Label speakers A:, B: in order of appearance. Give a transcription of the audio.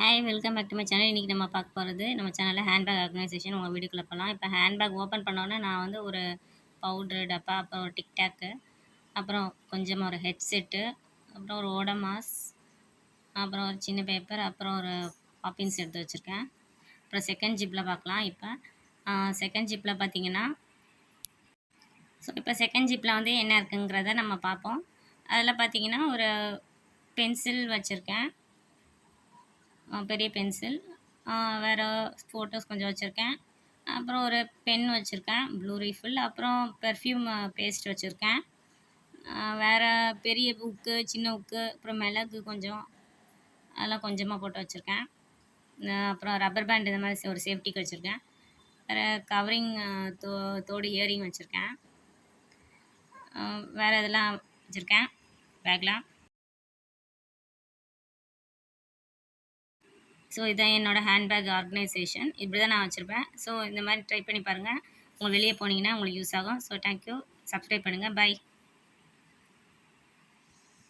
A: Hi welcome back to my channel. இன்றைக்கி நம்ம பார்க்க போகிறது நம்ம சேனலில் ஹேண்ட்பேக் ஆர்கனைசேஷன். உங்கள் வீடியோக்குள்ளே போகலாம். இப்போ ஹேண்ட்பேக் ஓப்பன் பண்ணோன்னே நான் வந்து ஒரு பவுட்ரு டப்பா, அப்புறம் ஒரு டிக்டாக்கு, அப்புறம் கொஞ்சமாக ஒரு ஹெட்செட்டு, அப்புறம் ஒரு ஓடமாஸ், அப்புறம் ஒரு சின்ன பேப்பர், அப்புறம் ஒரு பாப்பின்ஸ் எடுத்து வச்சுருக்கேன். அப்புறம் செகண்ட் ஜிப்பில் பார்க்கலாம். இப்போ செகண்ட் ஜிப்பில் பார்த்தீங்கன்னா இப்போ செகண்ட் ஜிப்பில் வந்து என்ன இருக்குங்கிறத நம்ம பார்ப்போம். அதில் பார்த்தீங்கன்னா ஒரு பென்சில் வச்சுருக்கேன், பெரிய பென்சில், வேறு ஃபோட்டோஸ் கொஞ்சம் வச்சுருக்கேன், அப்புறம் ஒரு பென் வச்சுருக்கேன் ப்ளூ ரீஃபில், அப்புறம் பெர்ஃப்யூம் பேஸ்ட் வச்சுருக்கேன், வேறு பெரிய உக்கு, சின்ன உக்கு, அப்புறம் மிளகு கொஞ்சம், அதெல்லாம் கொஞ்சமாக போட்டு வச்சுருக்கேன். அப்புறம் ரப்பர் பேண்ட் இந்த மாதிரி ஒரு சேஃப்டிக்கு வச்சுருக்கேன். வேறு கவரிங் தோடு இயரிங் வச்சுருக்கேன். வேறு இதெல்லாம் வச்சுருக்கேன் பேக்கில். ஸோ இதான் என்னோடய ஹேண்ட்பேக் ஆர்கனைசேஷன். இப்படி தான் நான் வச்சுருப்பேன். ஸோ இந்த மாதிரி ட்ரை பண்ணி பாருங்கள். உங்களுக்கு வெளியே போனீங்கன்னா உங்களுக்கு யூஸ் ஆகும். So thank you. சப்ஸ்கிரைப் பண்ணுங்கள். பை.